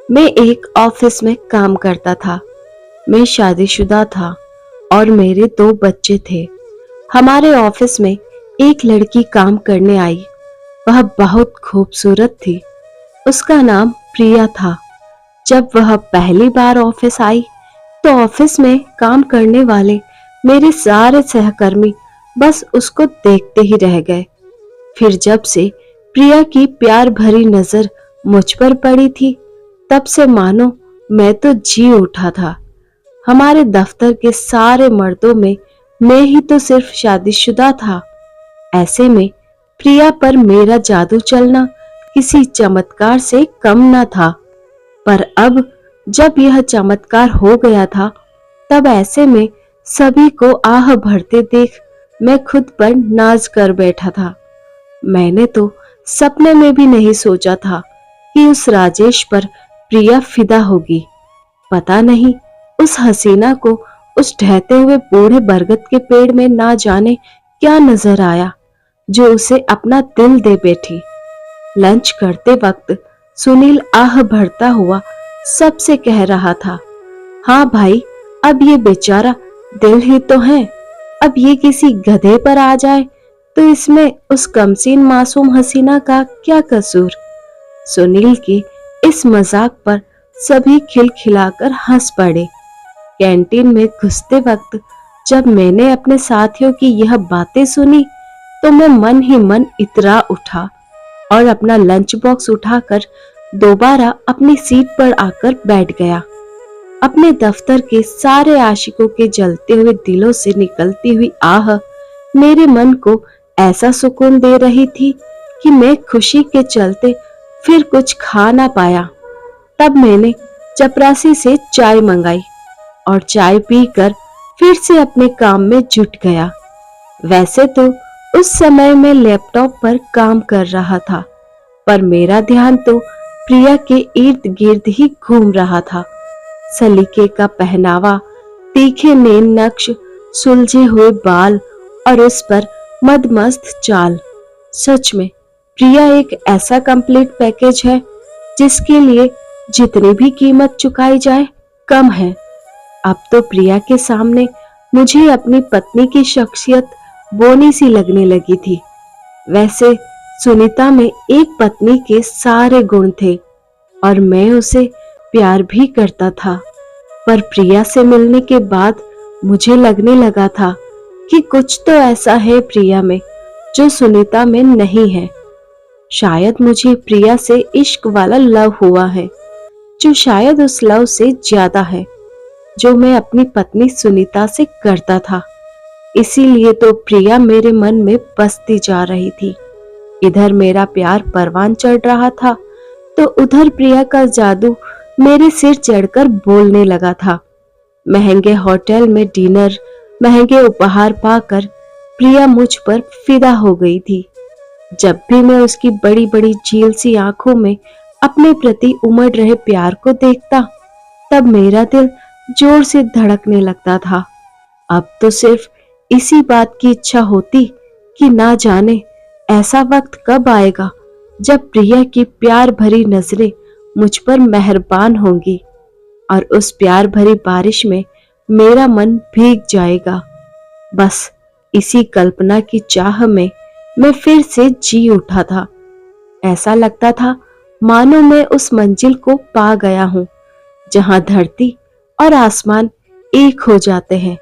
मैं एक ऑफिस में काम करता था। मैं शादीशुदा था और मेरे 2 बच्चे थे। हमारे ऑफिस में एक लड़की काम करने आई। वह बहुत खूबसूरत थी। उसका नाम प्रिया था। जब वह पहली बार ऑफिस आई तो ऑफिस में काम करने वाले मेरे सारे सहकर्मी बस उसको देखते ही रह गए। फिर जब से प्रिया की प्यार भरी नजर मुझ पर पड़ी थी, तब से मानो मैं तो जी उठा था। हमारे दफ्तर के सारे मर्दों में मैं ही तो सिर्फ शादीशुदा था। ऐसे में प्रिया पर मेरा जादू चलना किसी चमत्कार से कम न था। पर अब जब यह चमत्कार हो गया था, तब ऐसे में सभी को आह भरते देख मैं खुद पर नाज कर बैठा था। मैंने तो सपने में भी नहीं सोचा था कि उस राजेश पर प्रिया फिदा होगी। पता नहीं उस हसीना को उस ढहते हुए बूढ़े बरगद के पेड़ में ना जाने क्या नजर आया जो उसे अपना दिल दे बैठी। लंच करते वक्त सुनील आह भरता हुआ सबसे कह रहा था, हाँ भाई, अब ये बेचारा दिल ही तो है। अब ये किसी गधे पर आ जाए तो इसमें उस कमसीन मासूम हसीना का क्या कसूर। सुनील के इस मजाक पर सभी खिलखिलाकर हंस पड़े। कैंटीन में घुसते वक्त जब मैंने अपने साथियों की यह बातें सुनी तो मैं मन ही मन इतरा उठा और अपना लंच बॉक्स उठाकर दोबारा अपनी सीट पर आकर बैठ गया। अपने दफ्तर के सारे आशिकों के जलते हुए दिलों से निकलती हुई आह मेरे मन को ऐसा सुकून दे रही थी कि मैं खुशी के चलते फिर कुछ खा ना पाया। तब मैंने चपरासी से चाय मंगाई और चाय पीकर फिर से अपने काम में जुट गया। वैसे तो उस समय मैं लैपटॉप पर काम कर रहा था, पर मेरा ध्यान तो प्रिया के इर्द गिर्द ही घूम रहा था। सलीके का पहनावा, तीखे नैन नक्श, सुलझे हुए बाल और उस पर मदमस्त चाल। सच में प्रिया एक ऐसा कंप्लीट पैकेज है जिसके लिए जितनी भी कीमत चुकाई जाए कम है। अब तो प्रिया के सामने मुझे अपनी पत्नी की शख्सियत बोनी सी लगने लगी थी। वैसे सुनीता में एक पत्नी के सारे गुण थे और मैं उसे प्यार भी करता था, पर प्रिया से मिलने के बाद मुझे लगने लगा था कि कुछ तो ऐसा है प्रिया में जो सुनीता में नहीं है। शायद मुझे प्रिया से इश्क वाला लव हुआ है, जो शायद उस लव से ज्यादा है जो मैं अपनी पत्नी सुनीता से करता था। इसीलिए तो प्रिया मेरे मन में बसती जा रही थी। इधर मेरा प्यार परवान चढ़ रहा था तो उधर प्रिया का जादू मेरे सिर चढ़कर बोलने लगा था। महंगे होटल में डिनर, महंगे उपहार पाकर प्रिया मुझ पर फिदा हो गई थी। जब भी मैं उसकी बड़ी बड़ी झील सी आंखों में अपने प्रति उमड़ रहे प्यार को देखता, तब मेरा दिल जोर से धड़कने लगता था। अब तो सिर्फ इसी बात की इच्छा होती कि ना जाने ऐसा वक्त कब आएगा जब प्रिया की प्यार भरी नजरें मुझ पर मेहरबान होंगी और उस प्यार भरी बारिश में मेरा मन भीग जाएगा। बस इसी कल्पना की चाह में मैं फिर से जी उठा था। ऐसा लगता था मानो मैं उस मंजिल को पा गया हूं जहां धरती और आसमान एक हो जाते हैं।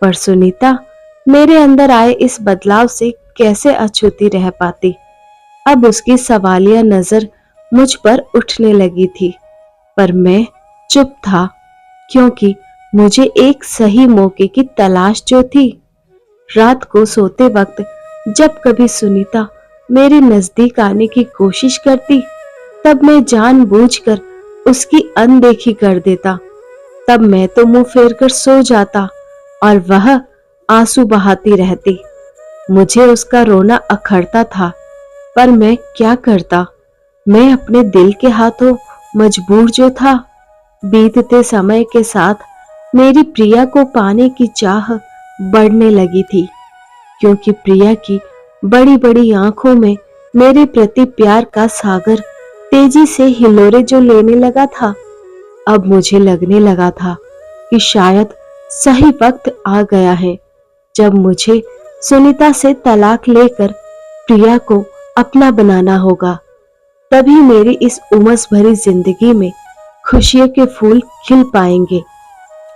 पर सुनीता मेरे अंदर आए इस बदलाव से कैसे अछूती रह पाती। अब उसकी सवालिया नजर मुझ पर उठने लगी थी, पर मैं चुप था क्योंकि मुझे एक सही मौके की तलाश जो थी। रात को सोते वक्त जब कभी सुनीता मेरे नजदीक आने की कोशिश करती, तब मैं जानबूझकर उसकी अनदेखी कर देता। तब मैं तो मुंह फेर कर सो जाता और वह आंसू बहाती रहती। मुझे उसका रोना अखरता था, पर मैं क्या करता। मैं अपने दिल के हाथों मजबूर जो था। बीतते समय के साथ मेरी प्रिया को पाने की चाह बढ़ने लगी थी, क्योंकि प्रिया की बड़ी बड़ी आंखों में मेरे प्रति प्यार का सागर तेजी तेजी से हिलोरे जो लेने लगा था, अब मुझे लगने लगा था कि शायद सही वक्त आ गया है जब मुझे सुनीता से तलाक लेकर प्रिया को अपना बनाना होगा। तभी मेरी इस उमस भरी जिंदगी में खुशियों के फूल खिल पाएंगे।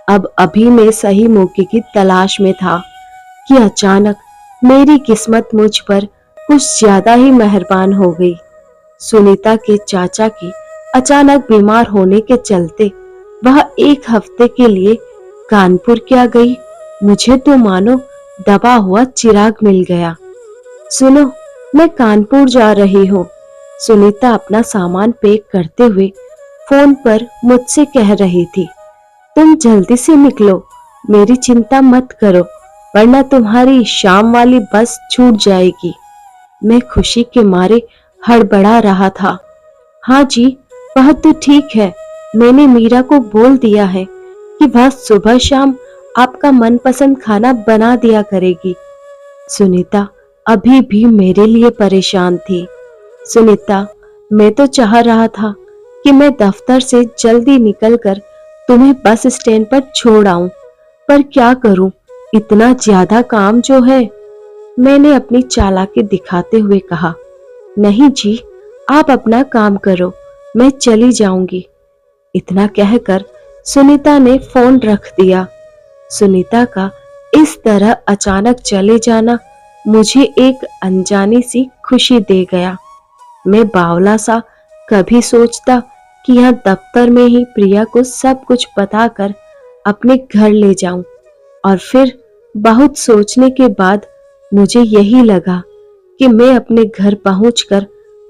अब अभी मैं सही मौके की तलाश में था कि अचानक मेरी किस्मत मुझ पर कुछ ज्यादा ही मेहरबान हो गई। सुनीता के चाचा की अचानक बीमार होने के चलते वह एक हफ्ते के लिए कानपुर क्या गई। मुझे तो मानो दबा हुआ चिराग मिल गया। सुनो, मैं कानपुर जा रही हूँ, सुनीता अपना सामान पैक करते हुए फोन पर मुझसे कह रही थी। तुम जल्दी से निकलो, मेरी चिंता मत करो, वरना तुम्हारी शाम वाली बस छूट जाएगी। मैं खुशी के मारे हड़बड़ा रहा था। हाँ जी, वह तो ठीक है, मैंने मीरा को बोल दिया है कि वह सुबह शाम आपका मनपसंद खाना बना दिया करेगी। सुनीता अभी भी मेरे लिए परेशान थी। सुनीता, मैं तो चाह रहा था कि मैं दफ्तर से जल्दी निकलकर तुम्हें बस स्टैंड पर छोड़ आऊं, पर क्या करूं, इतना ज्यादा काम जो है। मैंने अपनी चालाकी दिखाते हुए कहा। नहीं जी, आप अपना काम करो, मैं चली जाऊंगी। इतना कहकर सुनीता ने फोन रख दिया। सुनीता का इस तरह अचानक चले जाना मुझे एक अनजानी सी खुशी दे गया। मैं बावला सा कभी सोचता कि यहाँ दफ्तर में ही प्रिया को सब कुछ बताकर अपने घर ले जाऊं, और फिर बहुत सोचने के बाद मुझे यही लगा कि मैं अपने घर पहुंचकर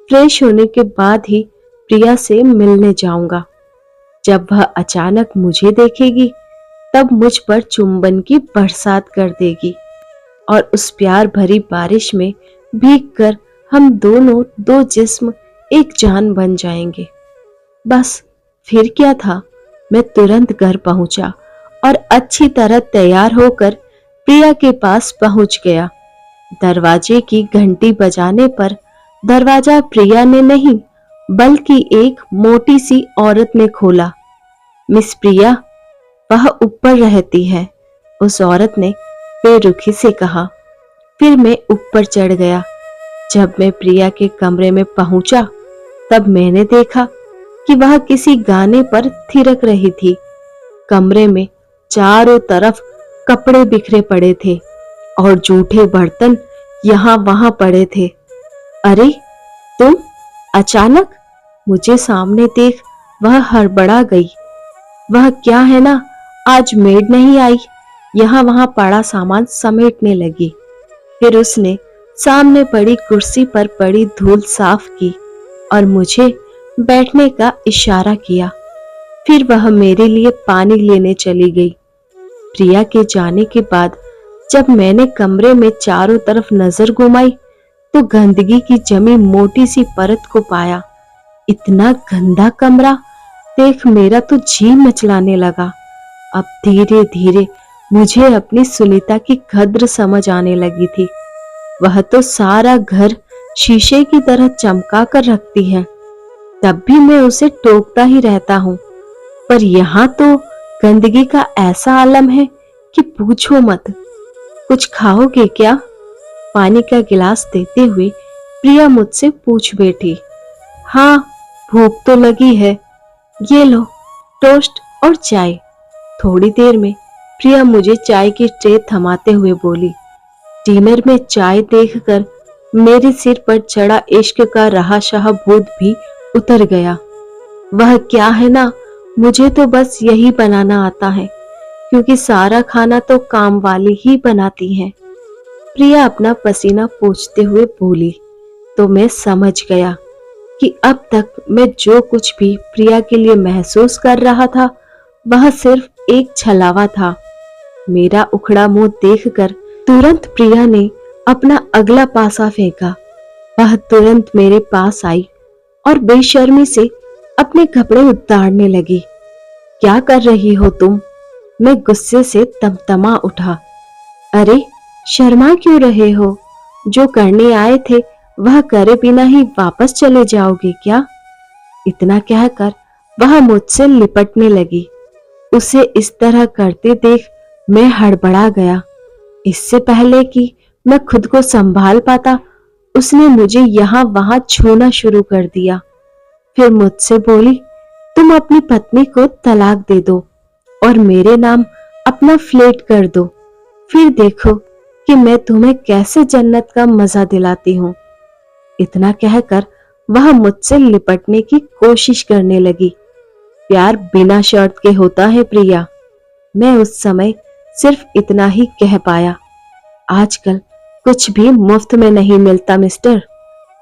फ्रेश होने के बाद ही प्रिया से मिलने जाऊंगा। जब वह अचानक मुझे देखेगी तब मुझ पर चुंबन की बरसात कर देगी और उस प्यार भरी बारिश में भीगकर हम दोनों दो जिस्म एक जान बन जाएंगे। बस फिर क्या था, मैं तुरंत घर पहुंचा और अच्छी तरह तैयार होकर प्रिया के पास पहुंच गया। दरवाजे की घंटी बजाने पर दरवाजा प्रिया ने नहीं बल्कि एक मोटी सी औरत ने खोला। मिस प्रिया, वह ऊपर रहती है, उस औरत ने बेरुखी से कहा। फिर मैं ऊपर चढ़ गया। जब मैं प्रिया के कमरे में पहुंचा तब मैंने देखा कि वह किसी गाने पर थिरक रही थी। कमरे में चारों तरफ कपड़े बिखरे पड़े थे और जूठे बर्तन यहाँ वहां पड़े थे। अरे तुम! अचानक मुझे सामने देख वह हड़बड़ा गई। वह क्या है ना, आज मेड नहीं आई, यहाँ वहां पड़ा सामान समेटने लगी। फिर उसने सामने पड़ी कुर्सी पर पड़ी धूल साफ की और मुझे बैठने का इशारा किया। फिर वह मेरे लिए पानी लेने चली गई। प्रिया के जाने के बाद जब मैंने कमरे में चारों तरफ नजर घुमाई तो गंदगी की जमी मोटी सी परत को पाया। इतना गंदा कमरा देख मेरा तो जी मचलाने लगा। अब धीरे धीरे मुझे अपनी सुनीता की कद्र समझ आने लगी थी। वह तो सारा घर शीशे की तरह चमका कर रखती है, तब भी मैं उसे टोकता ही रहता हूँ। पर यहाँ तो गंदगी का ऐसा आलम है कि पूछो मत। कुछ खाओगे क्या? पानी का गिलास देते हुए प्रिया मुझसे पूछ बैठी। हाँ, भूख तो लगी है, ये लो टोस्ट और चाय। थोड़ी देर में प्रिया मुझे चाय की ट्रे थमाते हुए बोली। डिनर में चाय देखकर मेरे सिर पर चढ़ा इश्क का रहा-शहा भूत भी उतर गया। वह क्या है ना, मुझे तो बस यही बनाना आता है, क्योंकि सारा खाना तो काम वाली ही बनाती है। प्रिया अपना पसीना पोंछते हुए बोली तो मैं समझ गया कि अब तक मैं जो कुछ भी प्रिया के लिए महसूस कर रहा था वह सिर्फ एक छलावा था। मेरा उखड़ा मुंह देखकर तुरंत प्रिया ने अपना अगला पासा फेंका। वह तुरंत मेरे पास आई और बेशर्मी से अपने कपड़े उतारने लगी। क्या कर रही हो तुम? मैं गुस्से से तमतमा उठा। अरे शर्मा क्यों रहे हो? जो करने आए थे वह करे बिना ही वापस चले जाओगे क्या? इतना कहकर वह मुझसे लिपटने लगी। उसे इस तरह करते देख मैं हड़बड़ा गया। इससे पहले कि मैं खुद को संभाल पाता, उसने मुझे यहाँ वहां छूना शुरू कर दिया। फिर मुझसे बोली, तुम अपनी पत्नी को तलाक दे दो और मेरे नाम अपना फ्लैट कर दो, फिर देखो कि मैं तुम्हें कैसे जन्नत का मजा दिलाती हूँ। इतना कहकर वह मुझसे लिपटने की कोशिश करने लगी। प्यार बिना शर्त के होता है प्रिया। मैं उस समय सिर्फ इतना ही कह पाया। आजकल कुछ भी मुफ्त में नहीं मिलता मिस्टर।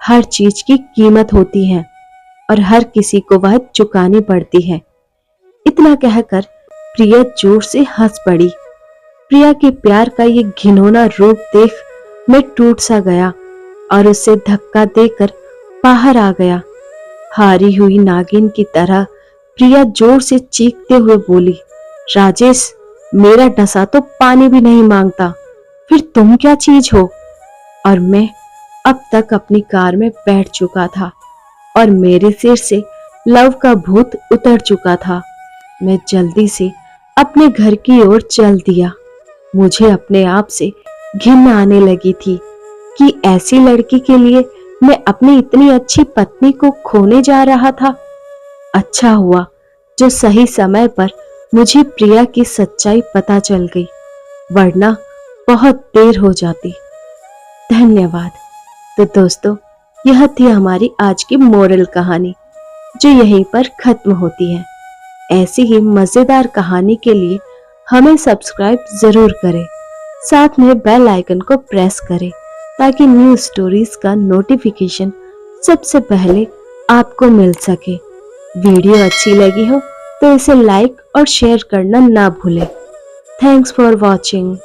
हर चीज की कीमत होती है और हर किसी को वह चुकानी पड़ती है। इतना कहकर प्रिया जोर से हंस पड़ी। प्रिया के प्यार का ये घिनौना रूप देख मैं टूट सा गया और उसे धक्का देकर बाहर आ गया। हारी हुई नागिन की तरह प्रिया जोर से चीखते हुए बोली, राजेश, मेरा डसा तो पानी भी नहीं मांगता, फिर तुम क्या चीज हो। और मैं अब तक अपनी कार में बैठ चुका था और मेरे सिर से लव का भूत उतर चुका था। मैं जल्दी से अपने घर की ओर चल दिया। मुझे अपने आप से घिन आने लगी थी कि ऐसी लड़की के लिए मैं अपनी इतनी अच्छी पत्नी को खोने जा रहा था। अच्छा हुआ जो सही समय पर मुझे प्रिया की सच्चाई पता चल गई, वरना बहुत देर हो जाती। धन्यवाद। तो दोस्तों, यह थी हमारी आज की मोरल कहानी, जो यहीं पर खत्म होती है। ऐसी ही मजेदार कहानी के लिए हमें सब्सक्राइब जरूर करें, साथ में बेल आइकन को प्रेस करें ताकि न्यू स्टोरीज का नोटिफिकेशन सबसे पहले आपको मिल सके। वीडियो अच्छी लगी हो तो इसे लाइक और शेयर करना ना भूलें। Thanks for watching.